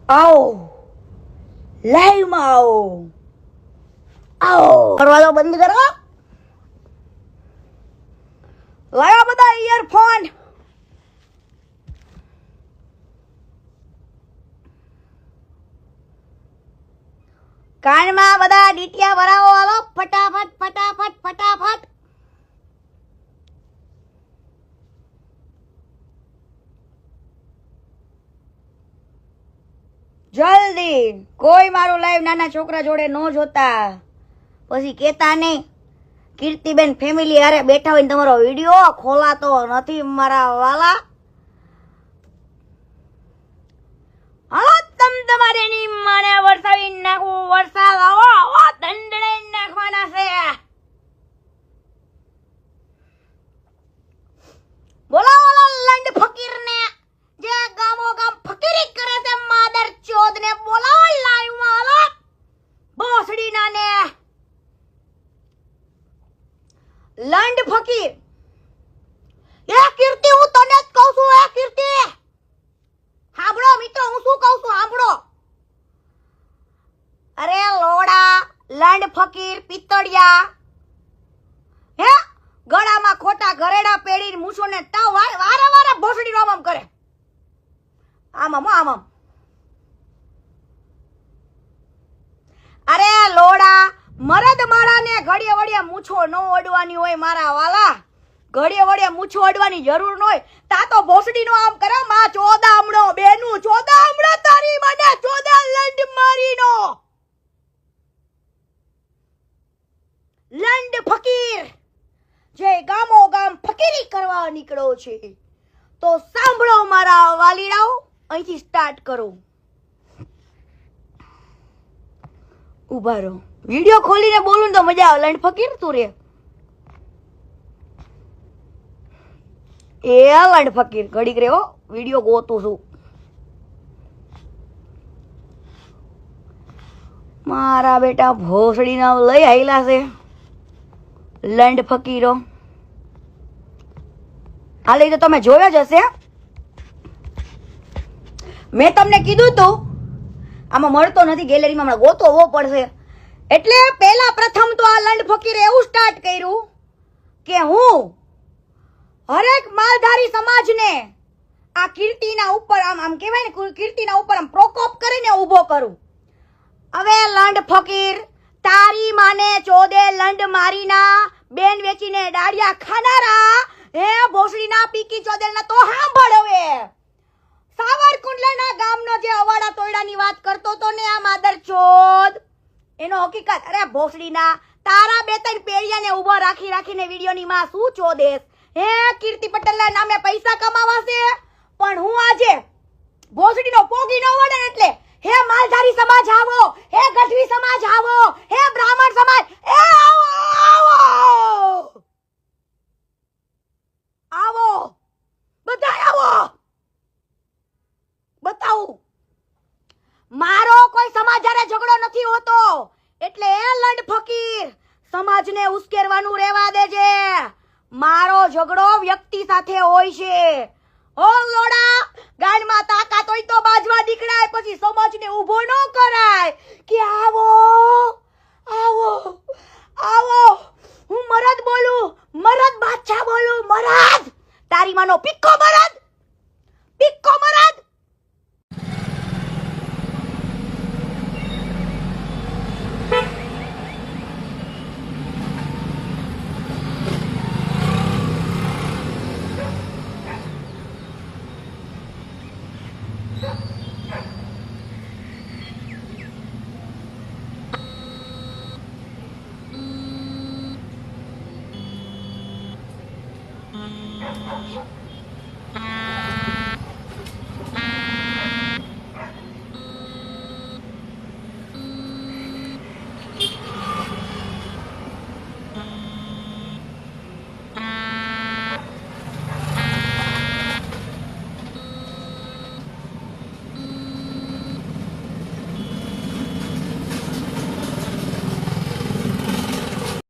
आओ लाइव में आओ आओ दरवाजा बंद करो लाया बता ईयरफोन कान में बता डीटिया भराओ हालो फटाफट फटाफट फटाफट जल्दी कोई मारू लाइव नाना छोकरा जोड़े नो जोता पछी केता नहीं कीर्तिबेन फैमिली हारे बैठा होईने तमारो विडियो खोलातो नथी मारा वाला हालो तम तमारे नी माने वरसावी नाखो वरसाद आवो आવો દંડળે નાખવાના છે બોલાવો લંડ ફકીર ને જે ગામો ગામ ફકીરી કરે છે માદર ચોદ ને બોલાવો લાઈવ માં હાલો બોસડી ના ને લંડ ફકીર એ કીર્તિ હું તને જ કહું છું એ કીર્તિ સાંભળો મિત્રો હું શું કહું છું સાંભળો અરે લોડા લંડ ફકીર પિત્તળિયા હે ગળામાં ખોટા ઘરેડા પેડીને મૂછો ને તાવ વારા વારા ભોસડી નો આમ કરે આમ અરે લોડા મરદ માળા ને ઘડીએ વળીએ મૂછો નો ઓડવાની હોય મારા વાલા ઘડીએ વળીએ મૂછો ઓડવાની જરૂર ન હોય તા તો ભોસડી નો આમ કરે માં ચોદામણો બેનું ચોદામણો તારી મને ચોદા લંડ મારીનો લંડ ફકીર જે ગામો ગામ ફકીરી કરવા નીકળો છે તો સાંભળો મારા વાલીડાઓ અહીંથી સ્ટાર્ટ કરો ઉભા રહો वीडियो खोली ने बोलूं तो मजा आवे लंड फकीर तू रे ए लंड फकीर घड़ी करे हो वीडियो गोतू छू मारा बेटा भोसड़ी ना लई आइला से लंड फकीरो हाले तो तमे जोया ज हशे मैं तमने कीधुं तो आमां मळतो नथी गैलरी में हमणां गोतવો પડશે એટલે પહેલા પ્રથમ તો આ લંડ ફકીરે એવું સ્ટાર્ટ કર્યું કે હું હરેક માલધારી સમાજને આ કીર્તિના ઉપર આમ કહેવાય ને કીર્તિના ઉપર આમ પ્રકોપ કરીને ઊભો કરું હવે લંડ ફકીર તારી માને ચોદે લંડ મારીના બેન વેચીને ડાળિયા ખાનારા હે ભોસડીના પીકી ચોદેલના તો સાંભળ હવે સાવરકુંડલાના ગામનો જે અવાડા તોયડાની વાત કરતો તો ને આ માદર ચોદ એનો હકીકત અરે ભોસડીના તારા બે ત્રણ પેડિયાને ઊભો રાખીને વિડિયોની માં શું ચોદેસ હે કીર્તિ પટેલના નામે પૈસા કમાવાશે પણ હું આજે ભોસડીનો પોગી ન વડે એટલે હે માલધારી સમાજ આવો હે ગઢવી સમાજ આવો હે બ્રાહ્મણ સમાજ એ આવો આવો આવો બધા આવો बताऊ मारो कोई समाज हारे झगड़ो नहीं होतो एटले ए लंड फकीर समाज ने उस्केरवानुं रेवा देजे मारो झगड़ो व्यक्ति साथे होय छे ओ लोड़ा गान में ताकात होय तो बाजवा दीकड़ाय पछी समाज ने ऊभो न कराय कि आवो आवो आवो हूँ मरद बोलू मरद बादशाह बोलू मरद तारी मानो पिक्को मरद